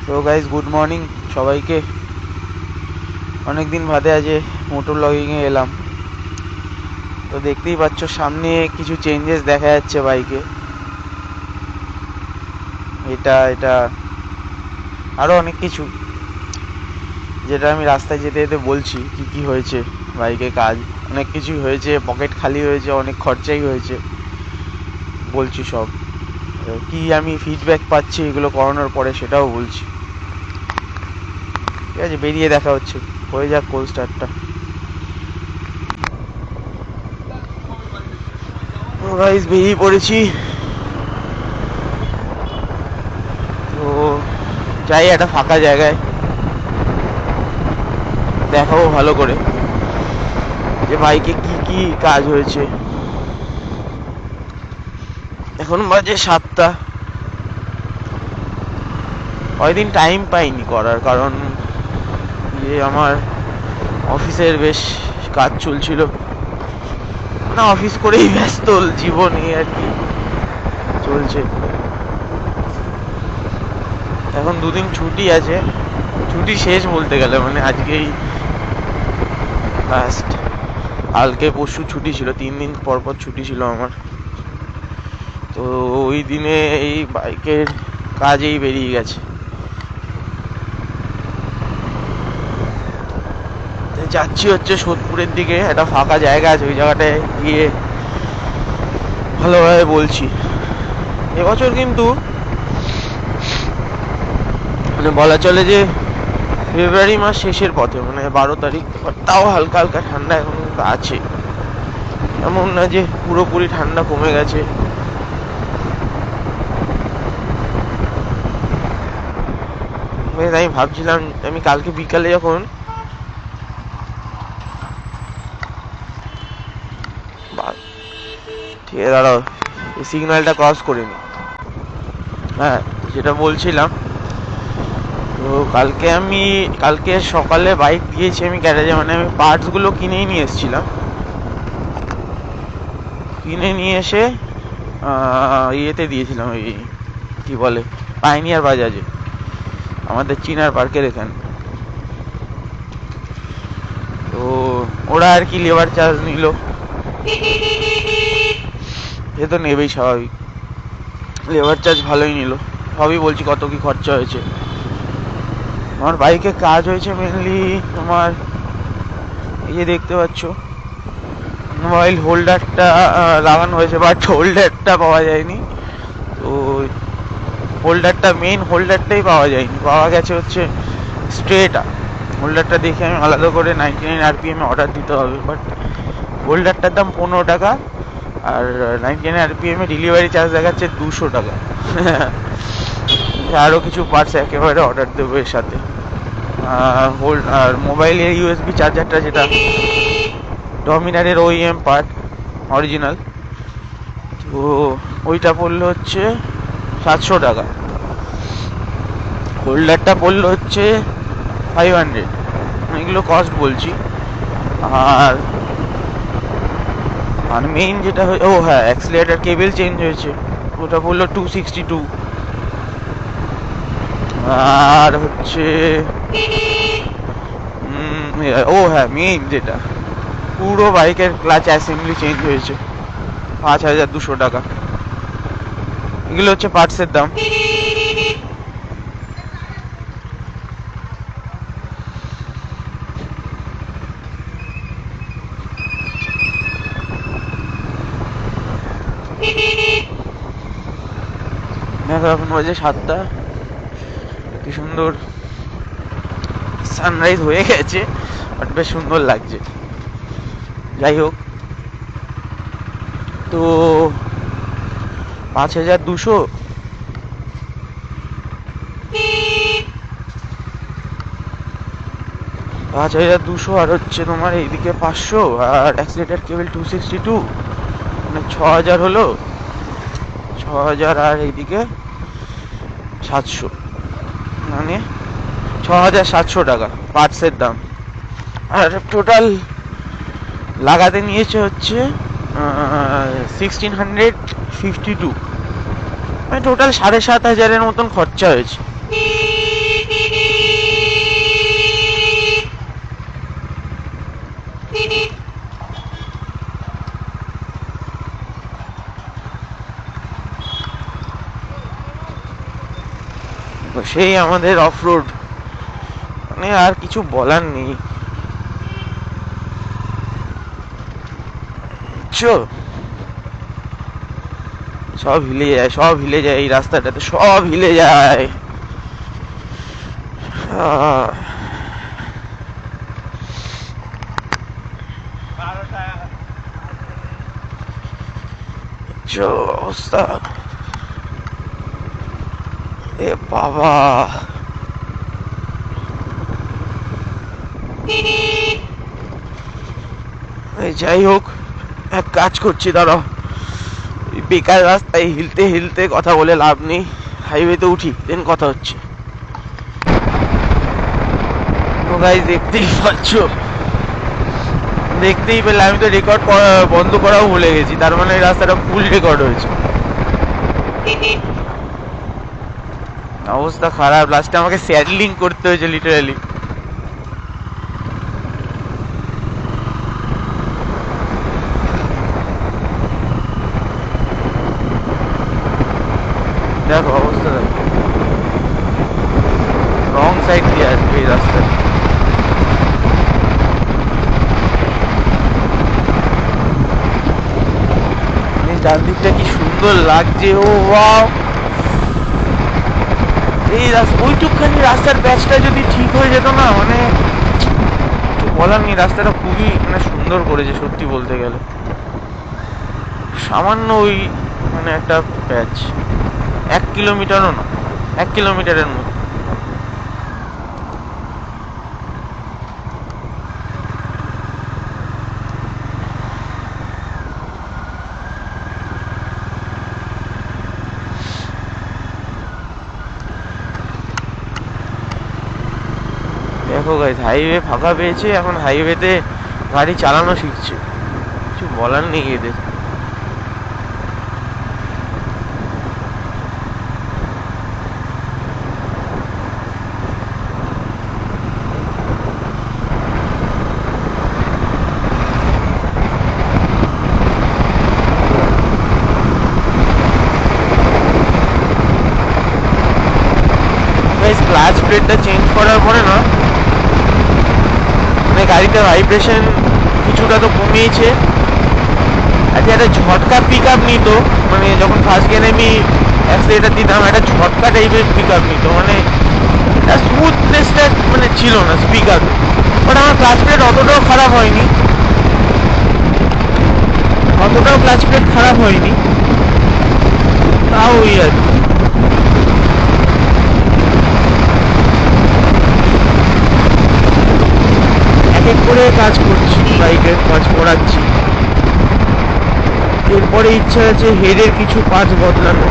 তো guys good morning সবাইকে। অনেক দিন বাদে আজ মোটর ব্লগিংয়ে এলাম। তো দেখতেই পাচ্ছ সামনে কিছু চেঞ্জেস দেখা যাচ্ছে বাইকে। এটা আরও অনেক কিছু যেটা আমি রাস্তায় যেতে যেতে বলছি কি কি হয়েছে বাইকে। কাজ অনেক কিছুই হয়েছে, পকেট খালি হয়েছে, অনেক খরচাই হয়েছে, বলছি সব। কি আমি ফিডব্যাক পাচ্ছি এগুলো করানোর পরে সেটাও বলছি। ঠিক আছে, বেরিয়ে দেখা হচ্ছে, হয়ে যাক কোল্ড স্টার্টটা। গাইস বেরিয়ে পড়েছি। তো যাই একটা ফাঁকা জায়গায়, দেখাবো ভালো করে যে বাইকে কি কি কাজ হয়েছে। এখন বাজে 7টা। কয়দিন টাইম পাইনি করার, কারণ যে আমার অফিসের বেশ কাজ চলছিল না, অফিস করেই ব্যস্ত জীবন, এই আর কি চলছে। এখন দুদিন ছুটি আছে, ছুটি শেষ বলতে গেলে, মানে আজকেই লাস্ট। কালকে পরশু ছুটি ছিল, 3 দিন পর পর ছুটি ছিল আমার। তো ওই দিনে এই বাইকের কাজেই বেরিয়ে গেছে। যাচ্ছি হচ্ছে সোদপুরের দিকে, একটা ফাঁকা জায়গা আছে, ওই জায়গাটায় গিয়ে ভালোভাবে বলছি। এবছর কিন্তু মানে বলা চলে যে ফেব্রুয়ারি মাস শেষের পথে, মানে 12 তারিখ, তাও হালকা হালকা ঠান্ডা এখন কিন্তু আছে। এমন না যে পুরোপুরি ঠান্ডা কমে গেছে। আমি ভাবছিলাম, আমি কালকে বিকালে যখন ঠিক আছে দাঁড়াও, এই সিগন্যালটা ক্রস করিনি। হ্যাঁ, যেটা বলছিলাম, তো কালকে সকালে বাইক দিয়েছি আমি গ্যারেজে, মানে আমি পার্টসগুলো কিনেই নিয়ে এসেছিলাম। কিনে নিয়ে এসে ইয়েতে দিয়েছিলাম, ওই কি বলে পাইনিয়ার বাজাজে, আমাদের চিনার পার্কের এখানে। তো ওরা আর কি লেবার চার্জ নিল, এ তো নেবেই স্বাভাবিক, লেবার চার্জ ভালোই নিল। সবই বলছি কত কি খরচা হয়েছে। আমার বাইকে কাজ হয়েছে মেনলি তোমার এই যে দেখতে পাচ্ছ মোবাইল হোল্ডারটা লাগানো হয়েছে, বাট হোল্ডারটা পাওয়া যায়নি। তো হোল্ডারটা, মেইন হোল্ডারটাই পাওয়া যায়নি, পাওয়া গেছে হচ্ছে স্ট্রেটা। হোল্ডারটা দেখে আমি আলাদা করে 99 RPM অর্ডার দিতে হবে, বাট হোল্ডারটার দাম 15 টাকা, আর 99 RPM ডেলিভারি চার্জ দেখাচ্ছে 200 টাকা। আরও কিছু পার্টস একেবারে অর্ডার দেবো এর সাথে। আর মোবাইলের USB চার্জারটা, যেটা ডমিনারের OEM পার্ট অরিজিনাল, তো ওইটা পড়লো হচ্ছে 700 টাকা। হোল্ডারটা পড়লো হচ্ছে 500। এগুলো কস্ট বলছি। আর আর মেইন যেটা ও হ্যাঁ, অ্যাক্সিলারেটর কেবল চেঞ্জ হয়েছে, ওটা পড়লো 262। আর হচ্ছে ও হ্যাঁ, মেইন যেটা পুরো বাইকের ক্লাচ অ্যাসেম্বলি চেঞ্জ হয়েছে, 5200 টাকা। এগুলো হচ্ছে পার্টসের দাম। দেখো এখন বাজে 7টা, কি সুন্দর সানরাইজ হয়ে গেছে, বাট বেশ সুন্দর লাগছে। যাই হোক, তো 5200, 5200 আর হচ্ছে তোমার এইদিকে 500, আর অ্যাক্সিলেটার কেবল 262, মানে 6000 হলো। 6000 আর এইদিকে 700, মানে 6700 টাকা পার্টসের দাম। আর টোটাল লাগাতে নিয়েছে হচ্ছে 1652, মানে টোটাল 7500-এর মতন খরচা হয়েছে। সেই আমাদের অফরোড, মানে আর কিছু বলার নেই। সব হিলে যায়, সব হিলে যায় এই রাস্তাটাতে, সব হিলে যায়। অবস্থা এ বাবা। যাই হোক, এক কাজ করছি, দাঁড়াও, বেকার রাস্তায় হিলতে হিলতে কথা বলে লাভ নেই, হাইওয়েতে উঠি দেন কথা হচ্ছে। তো গাইস দেখতেই পাচ্ছ, দেখতেই পেলে আমি তো রেকর্ড বন্ধ করাও ভুলে গেছি, তার মানে এই রাস্তাটা ফুল রেকর্ড হয়েছে। অবস্থা খারাপ, লাস্টে আমাকে স্যাডলিং করতে হয়েছে লিটারালি। দেখো অবস্থা, দেখো রং সাইড দিয়ে আসবে এই রাস্তায়। ডান দিকটা কি সুন্দর লাগছে, ও ওয়াও। এই রাস্তা, ওইটুকখানি রাস্তার প্যাচটা যদি ঠিক হয়ে যেত না, মানে কিছু বলার নেই, রাস্তাটা খুবই মানে সুন্দর করেছে সত্যি বলতে গেলে। সামান্য ওই মানে একটা প্যাচ, 1 কিলোমিটারও না, 1 কিলোমিটারের মতো। দেখো গাইস, হাইওয়ে ফাঁকা পেয়েছে, এখন হাইওয়েতে গাড়ি চালানো শিখছে, কিছু বলার নেই এদের। ক্লাচ প্লেটটা চেঞ্জ করার পরে না, মানে গাড়িতে ভাইব্রেশন কিছুটা তো কমিয়েছে। আচ্ছা, একটা ঝটকা পিক আপ নিত, মানে যখন ফার্স্ট গিয়ারে আমি অ্যাক্সিলেটার দিতাম, একটা ঝটকা টাইপের পিক আপ নিত, মানে স্মুথনেসটা মানে ছিল না স্পিক আপে। বাট আমার ক্লাচ প্লেট অতটাও খারাপ হয়নি, অতটাও ক্লাচ প্লেট খারাপ হয়নি, তাও ওই আর কি। এক এক করে কাজ করছি, বাইকের কাজ করাচ্ছি। এরপরে ইচ্ছা আছে হেডের কিছু পার্টস বদলানো,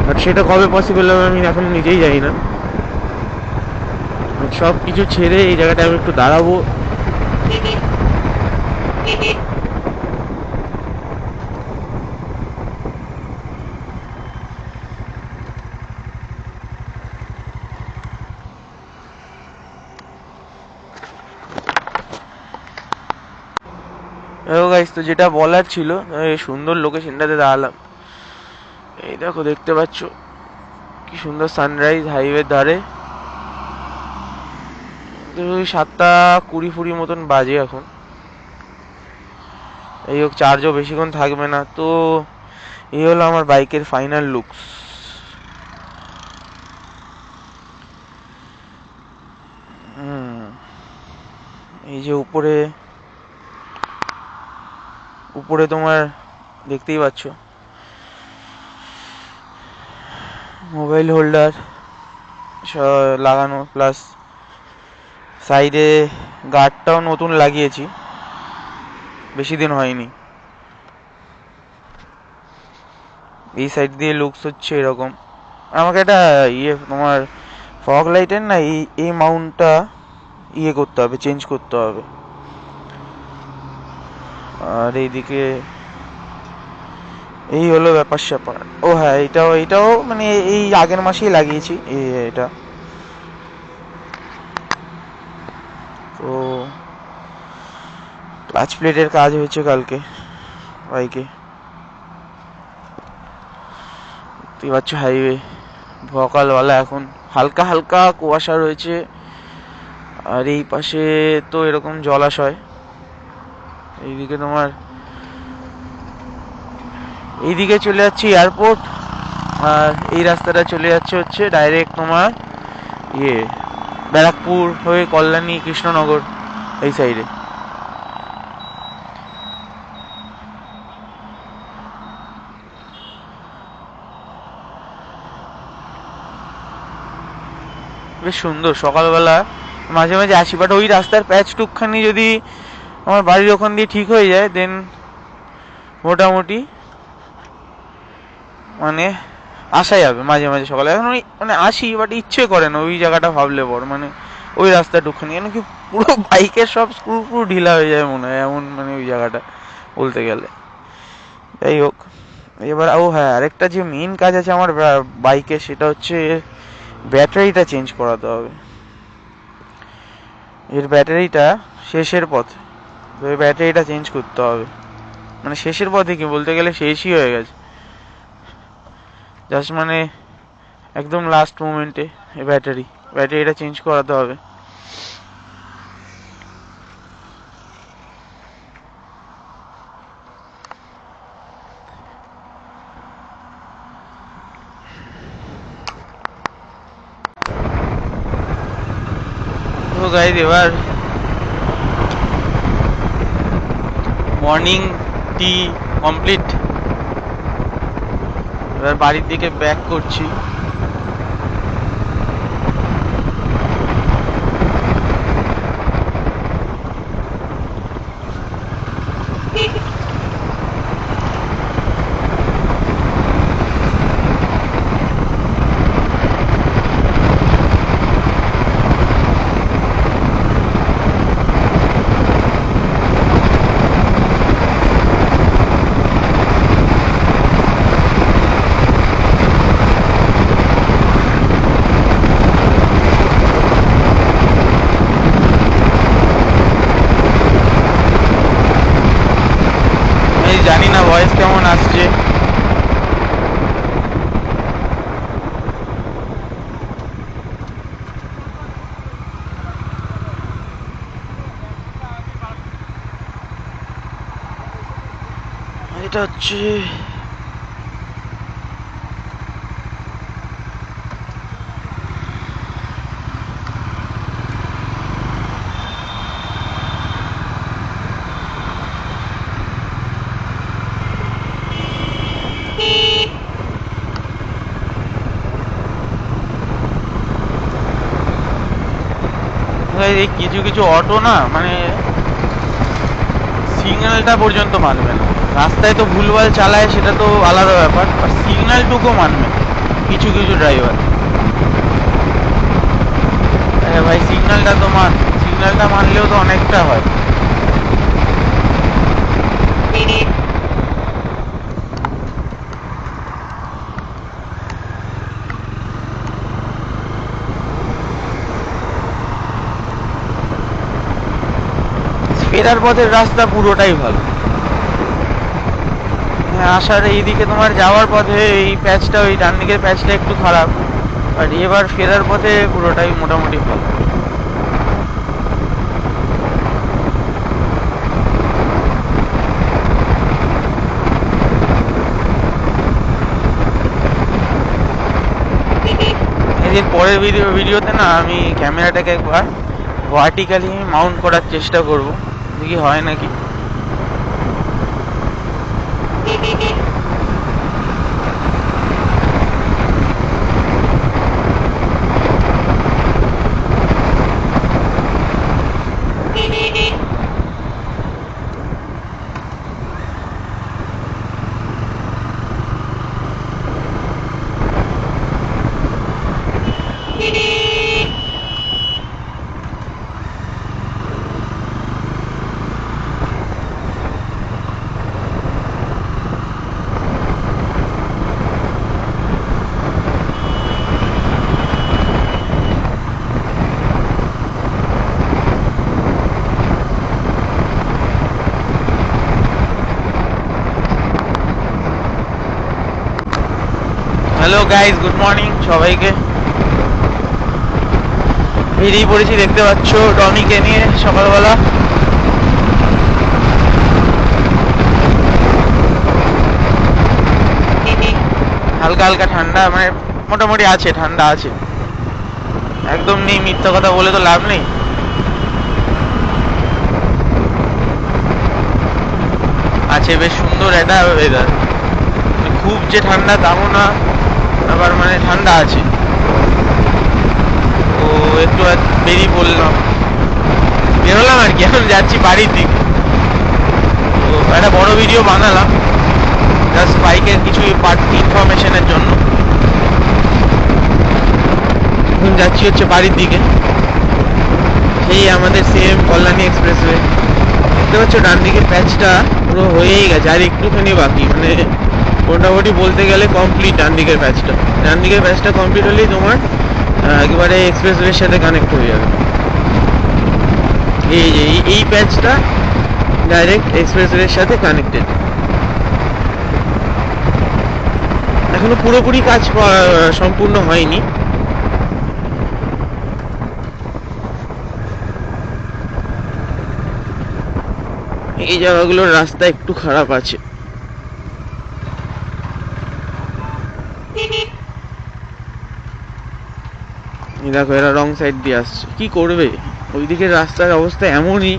আর সেটা কবে পসিবল হবে আমি এখন নিজেই জানি না। সব কিছু ছেড়ে এই জায়গাটায় আমি একটু দাঁড়াবো। গাইস, তো যেটা বলার ছিল, সুন্দর লোকেশনটাতে দাঁড়ালাম, এই দেখো দেখতে পাচ্ছ কি সুন্দর সানরাইজ হাইওয়ের ধারে। ওই 7:20 মতন বাজে এখন। এই হোক, চার্জও বেশিক্ষণ থাকবে না, তো এই হলো আমার বাইকের ফাইনাল লুকস। এই যে উপরে উপরে তোমার দেখতেই পাচ্ছ মোবাইল হোল্ডার লাগানো, প্লাস সাইডে গার্ডটাও নতুন লাগিয়েছি, বেশি দিন হয়নি। এই সাইড দিয়ে লুকস হচ্ছে এরকম। আমাকে একটা তোমার ফগ লাইটের না এই মাউন্টটা করতে হবে, চেঞ্জ করতে হবে। আর এইদিকে এই হলো ব্যাপার স্যাপার। ও হ্যাঁ, এটাও মানে এই আগের মাসেই লাগিয়েছি এটা। তো ক্লাচ প্লেটের কাজ হয়েছে কালকে বাইকে। দেখতেই পাচ্ছ হাইওয়ে, সকালবেলা এখন হালকা হালকা কুয়াশা রয়েছে। আর এই পাশে তো এরকম জলাশয়, এইদিকে তোমার এইদিকে চলে যাচ্ছে এয়ারপোর্ট, আর এই রাস্তাটা চলে যাচ্ছে হচ্ছে ডাইরেক্ট তোমার ব্যারাকপুর হয়ে কল্যাণী কৃষ্ণনগর এই সাইডে। বেশ সুন্দর সকালবেলা মাঝে মাঝে আসি, বাট ওই রাস্তার প্যাচ টুকখানি যদি আমার বাড়ির ওখান দিয়ে ঠিক হয়ে যায় দেন মোটামুটি মানে আসা যাবে মাঝে মাঝে সকালে। এখন ওই মানে আসি, বাট ইচ্ছে করে না ওই জায়গাটা ভাবলে পর, মানে ওই রাস্তাটুকখানি কেন কি পুরো বাইকের সব স্ক্রু পুরো ঢিলা হয়ে যায় মনে হয়, এমন মানে ওই জায়গাটা বলতে গেলে। যাই হোক, এবার হ্যাঁ, আরেকটা যে মেইন কাজ আছে আমার বাইকে, সেটা হচ্ছে ব্যাটারিটা চেঞ্জ করাতে হবে। এর ব্যাটারিটা শেষের পথে, তো এই ব্যাটারিটা চেঞ্জ করতে হবে। মানে শেষের পথে কি বলতে গেলে শেষই হয়ে গেছে, জাস্ট মানে একদম লাস্ট মোমেন্টে এই ব্যাটারিটা চেঞ্জ করাতে হবে। তো গাইজ এবার মর্নিং টি কমপ্লিট, এবার বাড়ির দিকে ব্যাক করছি। জানি না ভয়েস কেমন আসছে। এটা হচ্ছে কিছু কিছু অটো না মানে সিগন্যালটা পর্যন্ত মানবে না। রাস্তায় তো ভুলভাল চালায় সেটা তো আলাদা ব্যাপার, আর সিগন্যালটুকু মানবে কিছু কিছু ড্রাইভার। ভাই সিগন্যালটা তো সিগন্যালটা মানলেও তো অনেকটা হয়। ফেরার পথের রাস্তা পুরোটাই ভালো। আসার এইদিকে তোমার যাওয়ার পথে এই প্যাচটা, ওই ডান দিকের প্যাচটা একটু খারাপ, আর এবার ফেরার পথে পুরোটাই মোটামুটি ভালো। এর পরের ভিডিওতে না আমি ক্যামেরাটাকে একবার ভার্টিক্যালি মাউন্ট করার চেষ্টা করব, দেখি হয় নাকি। হ্যালো গাইস, গুড মর্নিং সবাইকে। বেরিয়ে পড়েছি, দেখতে পাচ্ছ টনিকে নিয়ে সকালবেলা। হালকা হালকা ঠান্ডা, মানে মোটামুটি আছে, ঠান্ডা আছে, একদম নেই, মিথ্যা কথা বলে তো লাভ নেই। আছে, বেশ সুন্দর একটা ওয়েদার, খুব যে ঠান্ডা তাও না, আবার মানে ঠান্ডা আছে। তো একটু বেরিয়ে পড়লাম, বেরোলাম আর কি, এখন যাচ্ছি বাড়ির দিকে। তো একটা বড় ভিডিও বানালাম জাস্ট বাইকের কিছু পার্ট ইনফরমেশনের জন্য। এখন যাচ্ছি হচ্ছে বাড়ির দিকে, সেই আমাদের সেম কল্যাণী এক্সপ্রেসওয়ে। দেখতে পাচ্ছ ডান দিকের প্যাচটা পুরো হয়েই গেছে, আর একটুখানি বাকি, মানে মোটামুটি বলতে গেলে কমপ্লিট। ডান দিকের প্যাচটা কমপ্লিট হলেই তোমার একেবারে এক্সপ্রেসওয়ের সাথে কানেক্ট হয়ে যাবে। এই যে এই প্যাচটা ডাইরেক্ট এক্সপ্রেসওয়ের সাথে কানেক্টেড। এখনো পুরোপুরি কাজ সম্পূর্ণ হয়নি। এই জায়গাগুলোর রাস্তা একটু খারাপ আছে। দেখো এরা রং সাইড দিয়ে আসছে, কি করবে, ওইদিকে রাস্তার অবস্থা এমনই।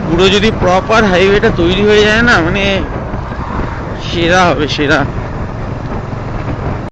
পুরো যদি প্রপার হাইওয়েটা তৈরি হয়ে যায় না, মানে সেরা হবে, সেরা।